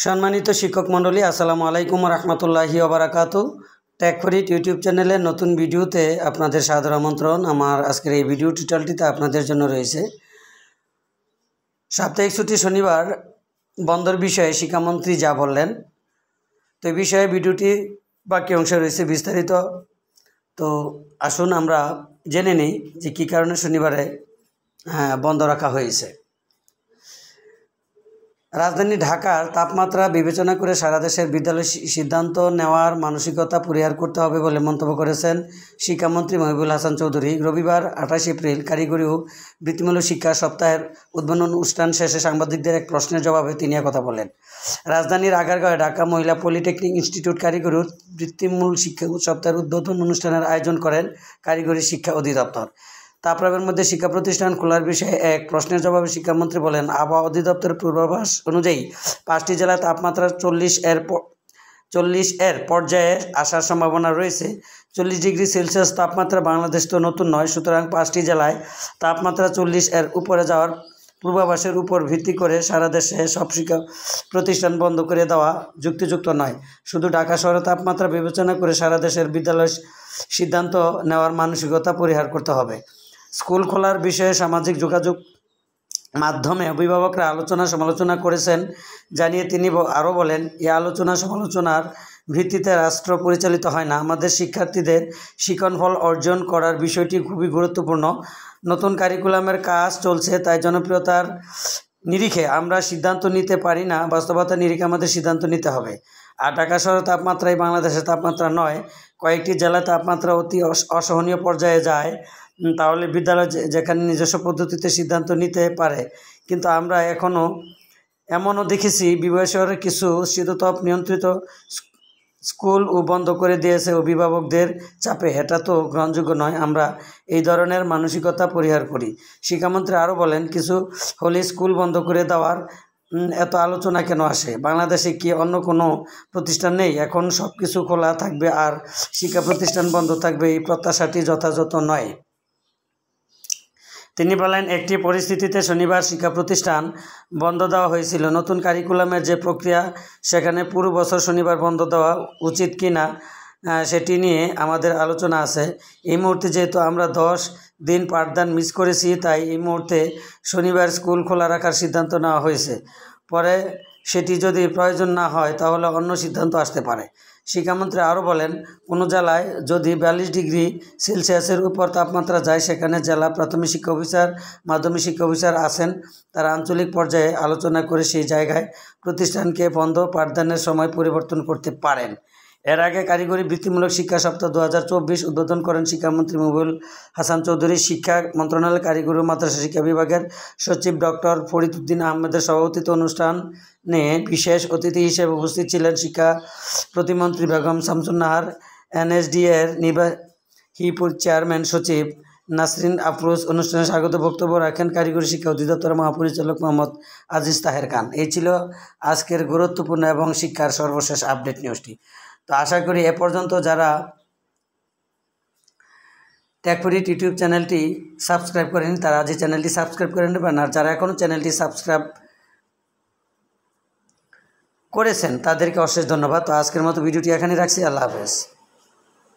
সম্মানিত শিক্ষক মণ্ডলী, আসসালামু আলাইকুম রহমতুল্লাহি ওয়া বারাকাতুহু। টেক ফর ইট ইউটিউব চ্যানেলের নতুন ভিডিওতে আপনাদের সাদর আমন্ত্রণ। আমার আজকের এই ভিডিও টিউটোরিয়ালটিতে আপনাদের জন্য রয়েছে সাপ্তাহিক ছুটি শনিবার বন্ধের বিষয়ে শিক্ষামন্ত্রী যা বললেন। তো এই বিষয়ে ভিডিওটি বাকি অংশে রয়েছে বিস্তারিত। তো আসুন আমরা জেনে নিই যে কী কারণে শনিবারে বন্ধ রাখা হয়েছে। রাজধানী ঢাকার তাপমাত্রা বিবেচনা করে সারা দেশের বিদ্যালয় সিদ্ধান্ত নেওয়ার মানসিকতা পরিহার করতে হবে বলে মন্তব্য করেছেন শিক্ষামন্ত্রী মহিবুল হাসান চৌধুরী। রবিবার 28 এপ্রিল কারিগরি ও বৃত্তিমূলক শিক্ষা সপ্তাহের উদ্বোধন অনুষ্ঠান শেষে সাংবাদিকদের এক প্রশ্নের জবাবে তিনি একথা বলেন। রাজধানীর আগারগাঁওয়ে ঢাকা মহিলা পলিটেকনিক ইনস্টিটিউট কারিগরি ও বৃত্তিমূলক শিক্ষা সপ্তাহের উদ্বোধন অনুষ্ঠানের আয়োজন করেন কারিগরি শিক্ষা অধিদপ্তর। তাপপ্রবাহের মধ্যে শিক্ষা প্রতিষ্ঠান খোলার বিষয়ে এক প্রশ্নের জবাবে শিক্ষামন্ত্রী বলেন, আবহাওয়া অধিদপ্তরের পূর্বাভাস অনুযায়ী 5টি জেলায় তাপমাত্রা 40 এর পর্যায়ে আসার সম্ভাবনা রয়েছে। 40 ডিগ্রি সেলসিয়াস তাপমাত্রা বাংলাদেশ তো নতুন নয়, সুতরাং 5টি জেলায় তাপমাত্রা 40 এর উপরে যাওয়ার পূর্বাভাসের উপর ভিত্তি করে সারা দেশে সব শিক্ষা প্রতিষ্ঠান বন্ধ করে দেওয়া যুক্তিযুক্ত নয়। শুধু ঢাকা শহরে তাপমাত্রা বিবেচনা করে সারা দেশের বিদ্যালয় সিদ্ধান্ত নেওয়ার মানসিকতা পরিহার করতে হবে। স্কুল খোলার বিষয়ে সামাজিক যোগাযোগ মাধ্যমে অভিভাবকরা আলোচনা সমালোচনা করেছেন জানিয়ে তিনি আরও বলেন, এই আলোচনা সমালোচনার ভিত্তিতে রাষ্ট্র পরিচালিত হয় না। আমাদের শিক্ষার্থীদের শিক্ষণফল অর্জন করার বিষয়টি খুবই গুরুত্বপূর্ণ। নতুন কারিকুলামের কাজ চলছে, তাই জনপ্রিয়তার নিরিখে আমরা সিদ্ধান্ত নিতে পারি না, বাস্তবতার নিরিখে আমাদের সিদ্ধান্ত নিতে হবে। আর ঢাকা শহরের তাপমাত্রাই বাংলাদেশের তাপমাত্রা নয়। কয়েকটি জেলায় তাপমাত্রা অতি অসহনীয় পর্যায়ে যায়, তাহলে বিদ্যালয় যেখানে নিজস্ব পদ্ধতিতে সিদ্ধান্ত নিতে পারে। কিন্তু আমরা এমনও দেখেছি বিবাহ শহরের কিছু শীততাপ নিয়ন্ত্রিত স্কুল বন্ধ করে দিয়েছে অভিভাবকদের চাপে। এটা তো গ্রহণযোগ্য নয়। আমরা এই ধরনের মানসিকতা পরিহার করি। শিক্ষামন্ত্রী আরও বলেন, কিছু হলে স্কুল বন্ধ করে দেওয়ার এত আলোচনা কেন আসে? বাংলাদেশে কি অন্য কোনো প্রতিষ্ঠান নেই? এখন সব কিছু খোলা থাকবে আর শিক্ষা প্রতিষ্ঠান বন্ধ থাকবে, এই প্রত্যাশাটি যথাযথ নয়। তিনি বলেন, একটি পরিস্থিতিতে শনিবার শিক্ষা প্রতিষ্ঠান বন্ধ দেওয়া হয়েছিল। নতুন কারিকুলামের যে প্রক্রিয়া, সেখানে পুরো বছর শনিবার বন্ধ দেওয়া উচিত কি না সেটি নিয়ে আমাদের আলোচনা আছে। এই মুহূর্তে যেহেতু আমরা 10 দিন পাঠদান মিস করেছি, তাই এই মুহূর্তে শনিবার স্কুল খোলা রাখার সিদ্ধান্ত নেওয়া হয়েছে। পরে সেটি যদি প্রয়োজন না হয় তাহলে অন্য সিদ্ধান্ত আসতে পারে। শিক্ষামন্ত্রী আরও বলেন, কোনো জেলায় যদি 42 ডিগ্রি সেলসিয়াসের উপর তাপমাত্রা যায়, সেখানে জেলা প্রাথমিক শিক্ষা অফিসার, মাধ্যমিক শিক্ষা অফিসার আছেন, তারা আঞ্চলিক পর্যায়ে আলোচনা করে সেই জায়গায় প্রতিষ্ঠানকে বন্ধ পাঠদানের সময় পরিবর্তন করতে পারেন। এর আগে কারিগরি বৃত্তিমূলক শিক্ষা সপ্তাহ 2024 উদ্বোধন করেন শিক্ষামন্ত্রী মহিবুল হাসান চৌধুরী। শিক্ষা মন্ত্রণালয়ের কারিগরি ও মাদ্রাসা শিক্ষা বিভাগের সচিব ডক্টর ফরিদ উদ্দিন আহমেদের সভাপতিত্বে অনুষ্ঠানে বিশেষ অতিথি হিসেবে উপস্থিত ছিলেন শিক্ষা প্রতিমন্ত্রী বেগম শামসুন নাহার, এনএসডি-এর নির্বাহী চেয়ারম্যান সচিব নাসরিন আফরোজ। অনুষ্ঠানে স্বাগত বক্তব্য রাখেন কারিগরি শিক্ষা অধিদপ্তরের মহাপরিচালক মোহাম্মদ আজিজ তাহের খান। এই ছিল আজকের গুরুত্বপূর্ণ এবং শিক্ষার সর্বশেষ আপডেট নিউজটি। তো আশা করি এ পর্যন্ত যারা টেক ফর ইট ইউটিউব চ্যানেলটি সাবস্ক্রাইব করেন তারা আজ এই চ্যানেলটি সাবস্ক্রাইব করে নেবেন, আর যারা এখনও চ্যানেলটি সাবস্ক্রাইব করেছেন তাদেরকে অশেষ ধন্যবাদ। তো আজকের মতো ভিডিওটি এখানে রাখছি। আল্লাহ হাফেজ।